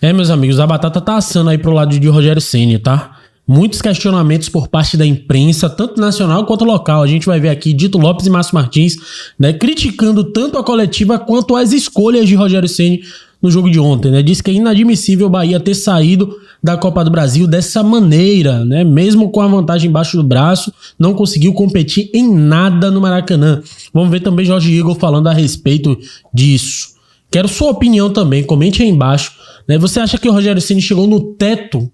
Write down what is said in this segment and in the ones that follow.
Meus amigos, a batata tá assando aí pro lado de Rogério Ceni, tá? Muitos questionamentos por parte da imprensa, tanto nacional quanto local. A gente vai ver aqui Dito Lopes e Márcio Martins, né, criticando tanto a coletiva quanto as escolhas de Rogério Ceni no jogo de ontem, né? Diz que é inadmissível o Bahia ter saído da Copa do Brasil dessa maneira, né? Mesmo com a vantagem embaixo do braço, não conseguiu competir em nada no Maracanã. Vamos ver também Jorge Igor falando a respeito disso. Quero sua opinião também, comente aí embaixo. Né? Você acha que o Rogério Ceni chegou no teto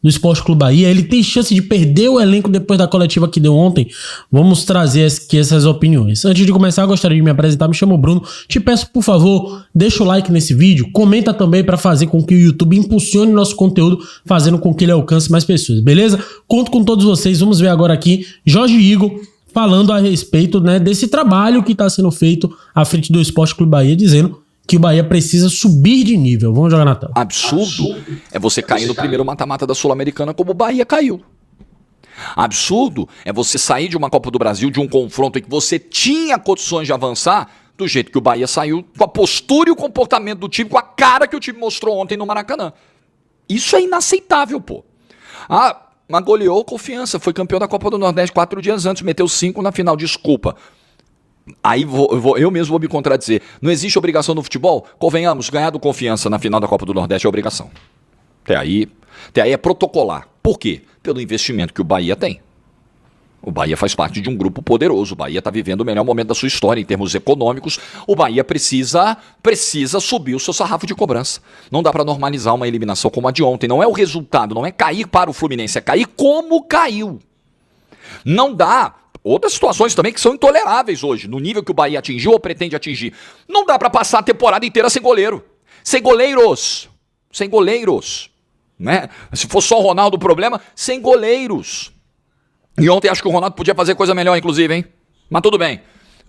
do Sport Clube Bahia? Ele tem chance de perder o elenco depois da coletiva que deu ontem? Vamos trazer aqui essas opiniões. Antes de começar, eu gostaria de me apresentar. Me chamo Bruno. Te peço, por favor, deixa o like nesse vídeo. Comenta também para fazer com que o YouTube impulsione nosso conteúdo, fazendo com que ele alcance mais pessoas, beleza? Conto com todos vocês. Vamos ver agora aqui Jorge Igor falando a respeito, né, desse trabalho que está sendo feito à frente do Sport Clube Bahia, dizendo que o Bahia precisa subir de nível. Vamos jogar na tela. Absurdo é você cair no primeiro mata-mata da Sul-Americana como o Bahia caiu. Absurdo é você sair de uma Copa do Brasil, de um confronto em que você tinha condições de avançar, do jeito que o Bahia saiu, com a postura e o comportamento do time, com a cara que o time mostrou ontem no Maracanã. Isso é inaceitável, pô. Mas goleou Confiança, foi campeão da Copa do Nordeste 4 dias antes, meteu 5 na final, desculpa. Aí eu mesmo vou me contradizer. Não existe obrigação no futebol? Convenhamos, ganhar do Confiança na final da Copa do Nordeste é obrigação. Até aí é protocolar. Por quê? Pelo investimento que o Bahia tem. O Bahia faz parte de um grupo poderoso. O Bahia está vivendo o melhor momento da sua história em termos econômicos. O Bahia precisa subir o seu sarrafo de cobrança. Não dá para normalizar uma eliminação como a de ontem. Não é o resultado, não é cair para o Fluminense, é cair como caiu. Não dá. Outras situações também que são intoleráveis hoje, no nível que o Bahia atingiu ou pretende atingir. Não dá para passar a temporada inteira sem goleiro. Sem goleiros. Sem goleiros. Né? Se for só o Ronaldo o problema, sem goleiros. E ontem acho que o Ronaldo podia fazer coisa melhor, inclusive, hein? Mas tudo bem.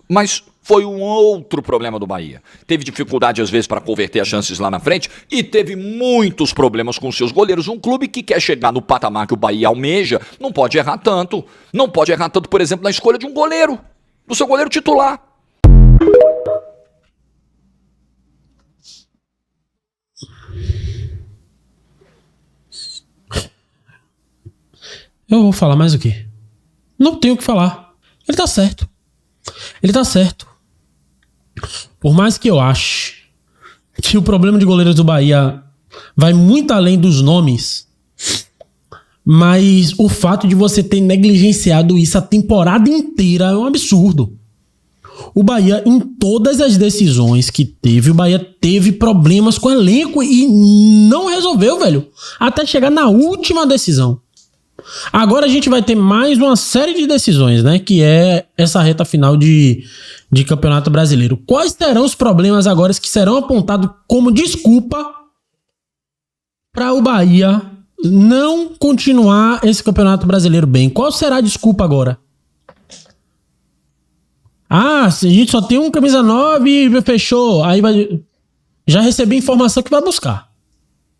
Mas foi um outro problema do Bahia. Teve dificuldade, às vezes, para converter as chances lá na frente e teve muitos problemas com seus goleiros. Um clube que quer chegar no patamar que o Bahia almeja não pode errar tanto. Não pode errar tanto, por exemplo, na escolha de um goleiro, do seu goleiro titular. Eu vou falar mais o quê? Não tenho o que falar. Ele tá certo. Ele tá certo. Por mais que eu ache que o problema de goleiros do Bahia vai muito além dos nomes, mas o fato de você ter negligenciado isso a temporada inteira é um absurdo. O Bahia, em todas as decisões que teve, o Bahia teve problemas com o elenco e não resolveu, velho. Até chegar na última decisão. Agora a gente vai ter mais uma série de decisões, né? Que é essa reta final de Campeonato Brasileiro. Quais serão os problemas agora que serão apontados como desculpa para o Bahia não continuar esse Campeonato Brasileiro bem? Qual será a desculpa agora? A gente só tem um camisa 9 e fechou. Aí vai... Já recebi informação que vai buscar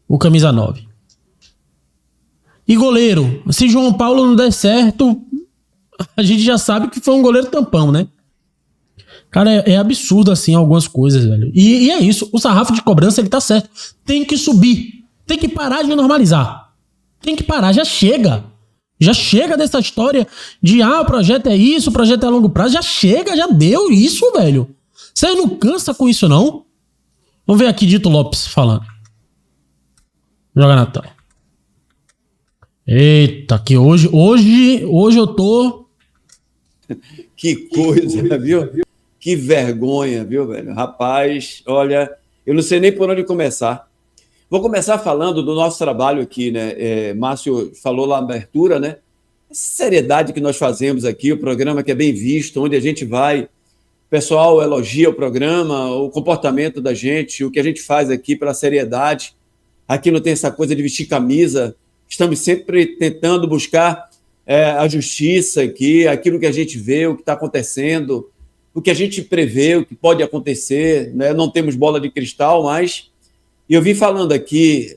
o camisa 9. E goleiro, se João Paulo não der certo, a gente já sabe que foi um goleiro tampão, né? Cara, é absurdo assim algumas coisas, velho. E é isso, o sarrafo de cobrança, ele tá certo. Tem que subir, tem que parar de normalizar. Tem que parar, já chega. Já chega dessa história de, o projeto é isso, o projeto é a longo prazo. Já chega, já deu isso, velho. Você não cansa com isso, não? Vamos ver aqui Dito Lopes falando. Joga na tela. Eita, que hoje eu tô... Que coisa, viu? Que vergonha, viu, velho? Rapaz, olha, eu não sei nem por onde começar. Vou começar falando do nosso trabalho aqui, né? Márcio falou lá na abertura, né? Essa seriedade que nós fazemos aqui, o programa que é bem visto, onde a gente vai, o pessoal elogia o programa, o comportamento da gente, o que a gente faz aqui pela seriedade. Aqui não tem essa coisa de vestir camisa. Estamos sempre tentando buscar a justiça aqui, aquilo que a gente vê, o que está acontecendo, o que a gente prevê, o que pode acontecer, né? Não temos bola de cristal, mas eu vim falando aqui,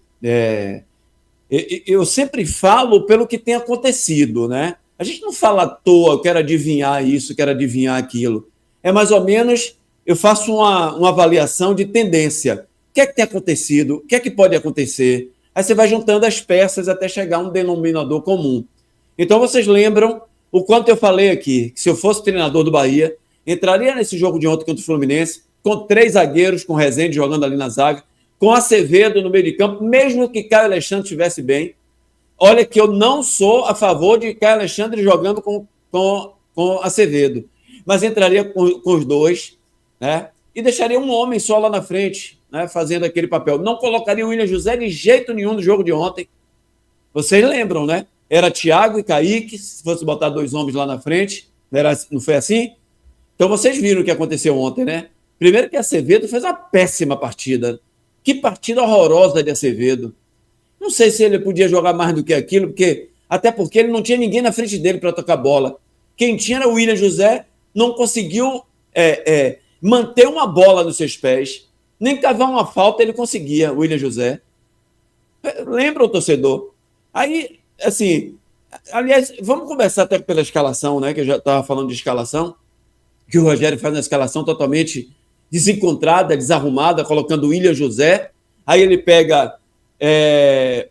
eu sempre falo pelo que tem acontecido, né? A gente não fala à toa, eu quero adivinhar isso, quero adivinhar aquilo. É mais ou menos, eu faço uma avaliação de tendência. que é que tem acontecido? O que é que pode acontecer? Aí você vai juntando as peças até chegar a um denominador comum. Então vocês lembram o quanto eu falei aqui, que se eu fosse treinador do Bahia, entraria nesse jogo de ontem contra o Fluminense, com 3 zagueiros, com Rezende jogando ali na zaga, com Acevedo no meio de campo, mesmo que Caio Alexandre estivesse bem. Olha que eu não sou a favor de Caio Alexandre jogando com Acevedo, mas entraria com os dois, né? E deixaria um homem só lá na frente, né, fazendo aquele papel. Não colocaria o William José de jeito nenhum no jogo de ontem. Vocês lembram, né? Era Thiago e Kaique, se fosse botar 2 homens lá na frente, não foi assim? Então vocês viram o que aconteceu ontem, né? Primeiro que Acevedo fez uma péssima partida. Que partida horrorosa de Acevedo. Não sei se ele podia jogar mais do que aquilo, até porque ele não tinha ninguém na frente dele para tocar bola. Quem tinha era o William José, não conseguiu manter uma bola nos seus pés, nem cavar uma falta ele conseguia, o William José. Lembra o torcedor? Aí, assim, aliás, vamos conversar até pela escalação, né? Que eu já estava falando de escalação, que o Rogério faz uma escalação totalmente desencontrada, desarrumada, colocando o William José. Aí ele pega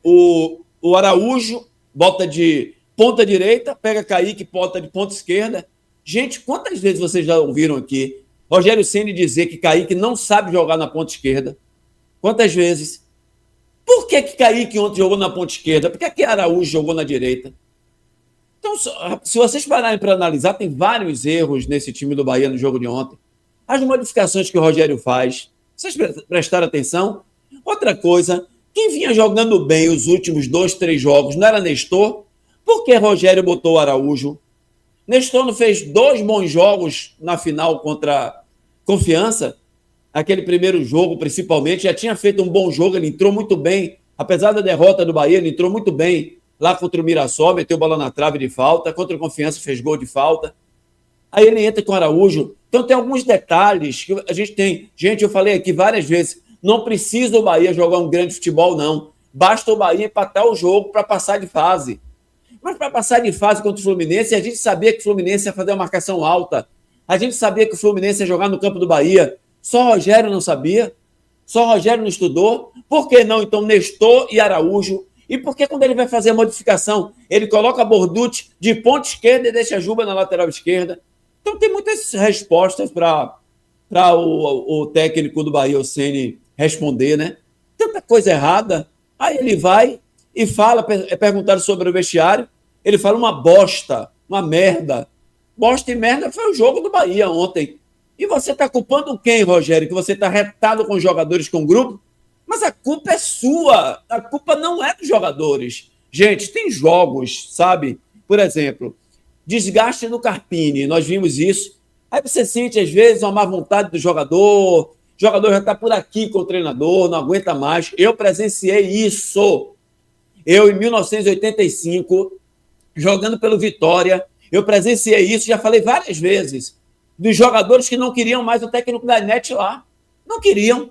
o Araújo, bota de ponta direita, pega Kaique, bota de ponta esquerda. Gente, quantas vezes vocês já ouviram aqui Rogério Ceni dizer que Kaique não sabe jogar na ponta esquerda? Quantas vezes? Por que Kaique ontem jogou na ponta esquerda? Por que Araújo jogou na direita? Então, se vocês pararem para analisar, tem vários erros nesse time do Bahia no jogo de ontem. As modificações que o Rogério faz, vocês prestaram atenção? Outra coisa, quem vinha jogando bem os últimos 2, 3 jogos não era Nestor? Por que Rogério botou o Araújo? Nestor não fez 2 bons jogos na final contra Confiança? Aquele primeiro jogo, principalmente, já tinha feito um bom jogo, ele entrou muito bem. Apesar da derrota do Bahia, ele entrou muito bem lá contra o Mirassol, meteu bola na trave de falta, contra o Confiança fez gol de falta. Aí ele entra com o Araújo. Então tem alguns detalhes que a gente tem. Gente, eu falei aqui várias vezes, não precisa o Bahia jogar um grande futebol, não. Basta o Bahia empatar o jogo para passar de fase. Mas para passar de fase contra o Fluminense, a gente sabia que o Fluminense ia fazer uma marcação alta. A gente sabia que o Fluminense ia jogar no campo do Bahia. Só o Rogério não sabia. Só o Rogério não estudou. Por que não, então, Nestor e Araújo? E por que quando ele vai fazer a modificação, ele coloca Borducci de ponta esquerda e deixa Juba na lateral esquerda? Então tem muitas respostas para o técnico do Bahia, o Ceni, responder, né? Tanta coisa errada. Aí ele vai e fala, perguntaram sobre o vestiário, ele fala uma bosta, uma merda. Bosta e merda foi o jogo do Bahia ontem. E você está culpando quem, Rogério? Que você está retado com os jogadores, com o grupo? Mas a culpa é sua. A culpa não é dos jogadores. Gente, tem jogos, sabe? Por exemplo, desgaste do Carpini, nós vimos isso. Aí você sente, às vezes, uma má vontade do jogador. O jogador já está por aqui com o treinador, não aguenta mais. Eu presenciei isso. Eu, em 1985, jogando pelo Vitória, eu presenciei isso, já falei várias vezes, dos jogadores que não queriam mais o técnico da NET lá. Não queriam.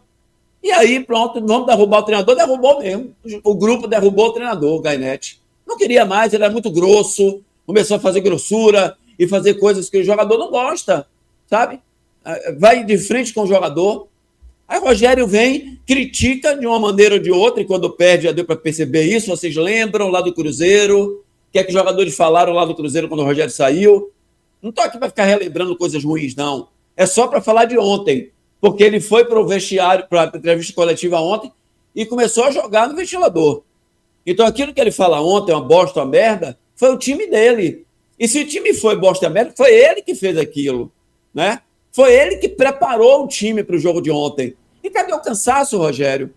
E aí, pronto, vamos derrubar o treinador, derrubou mesmo. O grupo derrubou o treinador, o Gainete. Não queria mais, ele era muito grosso, começou a fazer grossura e fazer coisas que o jogador não gosta, sabe? Vai de frente com o jogador. Aí o Rogério vem, critica de uma maneira ou de outra, e quando perde já deu para perceber isso. Vocês lembram lá do Cruzeiro? O que é que os jogadores falaram lá do Cruzeiro quando o Rogério saiu? Não estou aqui para ficar relembrando coisas ruins, não. É só para falar de ontem. Porque ele foi para o vestiário, para a entrevista coletiva ontem, e começou a jogar no ventilador. Então aquilo que ele fala ontem, uma bosta, uma merda, foi o time dele. E se o time foi bosta, uma merda, foi ele que fez aquilo, né? Foi ele que preparou o time para o jogo de ontem. E cadê o cansaço, Rogério?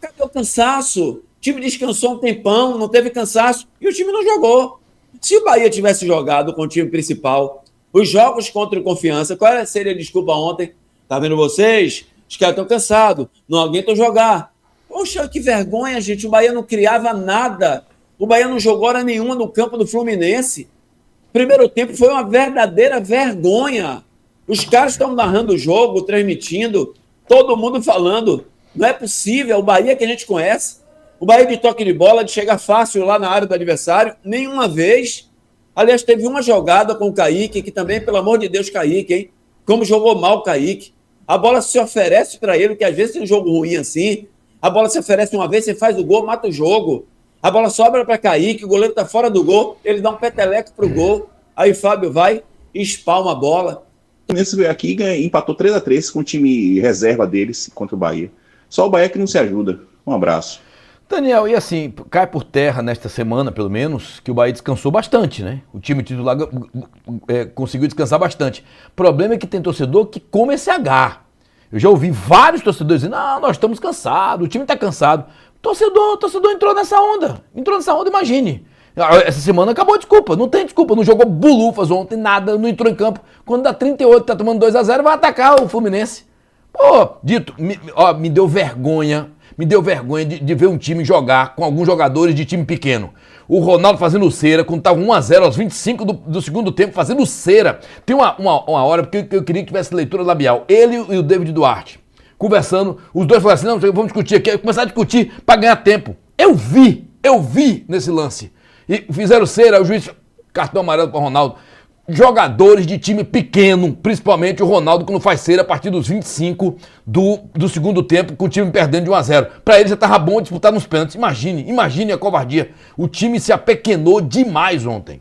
Cadê o cansaço? O time descansou um tempão, não teve cansaço, e o time não jogou. Se o Bahia tivesse jogado com o time principal, os jogos contra o Confiança, qual seria a desculpa ontem? Tá vendo vocês? Os caras estão cansados, não aguentam jogar. Poxa, que vergonha, gente. O Bahia não criava nada. O Bahia não jogou hora nenhuma no campo do Fluminense. Primeiro tempo foi uma verdadeira vergonha. Os caras estão narrando o jogo, transmitindo, todo mundo falando. Não é possível. O Bahia que a gente conhece, o Bahia de toque de bola, de chegar fácil lá na área do adversário, nenhuma vez. Aliás, teve uma jogada com o Kaique, que também, pelo amor de Deus, Kaique, hein? Como jogou mal o Kaique. A bola se oferece para ele, que às vezes tem um jogo ruim assim. A bola se oferece uma vez, você faz o gol, mata o jogo. A bola sobra para Kaique, o goleiro está fora do gol, ele dá um peteleco pro gol. Aí o Fábio vai e espalma a bola. Nesse aqui empatou 3-3 com o time reserva deles contra o Bahia. Só o Bahia que não se ajuda. Um abraço. Daniel, e assim, cai por terra nesta semana, pelo menos, que o Bahia descansou bastante, né? O time titular conseguiu descansar bastante. O problema é que tem torcedor que come esse H. Eu já ouvi vários torcedores dizendo, nós estamos cansados, o time está cansado. Torcedor entrou nessa onda, imagine. Essa semana acabou a desculpa, não tem desculpa, não jogou bulufas ontem, nada, não entrou em campo. Quando dá 38, tá tomando 2-0, vai atacar o Fluminense. Pô, Dito, me deu vergonha de ver um time jogar com alguns jogadores de time pequeno. O Ronaldo fazendo cera, quando estava 1-0 aos 25 do segundo tempo, fazendo cera. Tem uma hora, porque eu queria que tivesse leitura labial. Ele e o David Duarte conversando, os dois falaram assim, não, vamos discutir aqui, começar a discutir para ganhar tempo. Eu vi nesse lance. E fizeram cera, o juiz, cartão amarelo para Ronaldo. Jogadores de time pequeno, principalmente o Ronaldo, quando faz cera a partir dos 25 do segundo tempo, com o time perdendo de 1-0. Para ele já tava bom disputar nos pênaltis. Imagine a covardia. O time se apequenou demais ontem.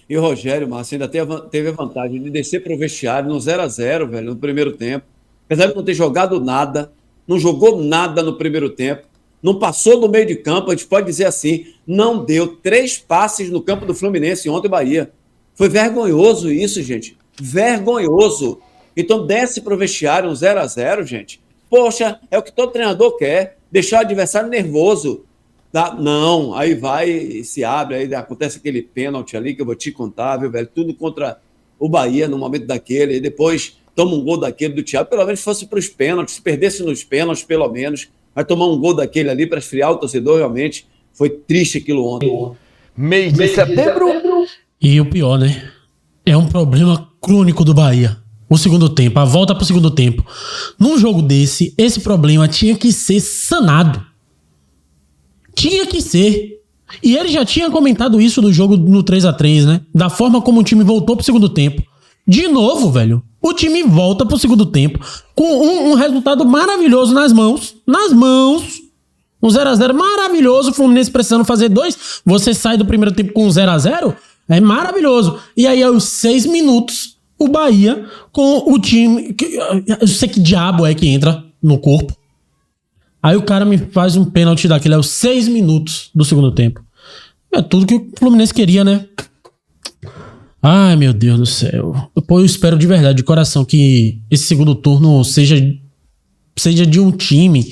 E o Rogério, Márcio, ainda teve a vantagem de descer para o vestiário no 0-0, velho, no primeiro tempo. Apesar de não ter jogado nada, não jogou nada no primeiro tempo, não passou no meio de campo, a gente pode dizer assim, não deu 3 passes no campo do Fluminense ontem, Bahia. Foi vergonhoso isso, gente. Vergonhoso. Então desce para o vestiário um 0-0, gente. Poxa, é o que todo treinador quer. Deixar o adversário nervoso. Tá? Não, aí vai e se abre, aí acontece aquele pênalti ali que eu vou te contar, viu, velho? Tudo contra o Bahia no momento daquele. E depois toma um gol daquele do Thiago. Pelo menos fosse para os pênaltis. Se perdesse nos pênaltis, pelo menos. Vai tomar um gol daquele ali para esfriar o torcedor, realmente. Foi triste aquilo ontem. Mês de setembro... E o pior, né? É um problema crônico do Bahia. O segundo tempo, a volta pro segundo tempo. Num jogo desse, esse problema tinha que ser sanado. Tinha que ser. E ele já tinha comentado isso do jogo no 3-3, né? Da forma como o time voltou pro segundo tempo. De novo, velho. O time volta pro segundo tempo com um resultado maravilhoso nas mãos. Nas mãos. Um 0-0 maravilhoso. O Fluminense precisando fazer 2. Você sai do primeiro tempo com um 0-0. É maravilhoso. E aí, aos 6 minutos, o Bahia com o time... Eu sei que diabo é que entra no corpo. Aí o cara me faz um pênalti daquele aos 6 minutos do segundo tempo. É tudo que o Fluminense queria, né? Ai, meu Deus do céu. Eu espero de verdade, de coração, que esse segundo turno seja de um time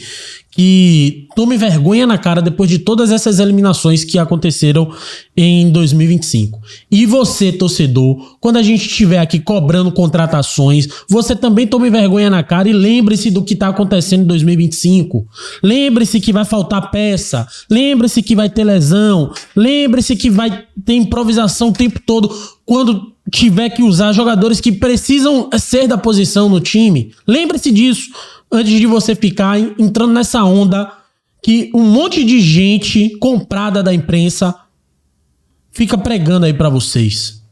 que tome vergonha na cara depois de todas essas eliminações que aconteceram em 2025. E você, torcedor, quando a gente estiver aqui cobrando contratações, você também tome vergonha na cara e lembre-se do que está acontecendo em 2025. Lembre-se que vai faltar peça, lembre-se que vai ter lesão, lembre-se que vai ter improvisação o tempo todo quando tiver que usar jogadores que precisam ser da posição no time. Lembre-se disso. Antes de você ficar entrando nessa onda que um monte de gente comprada da imprensa fica pregando aí pra vocês.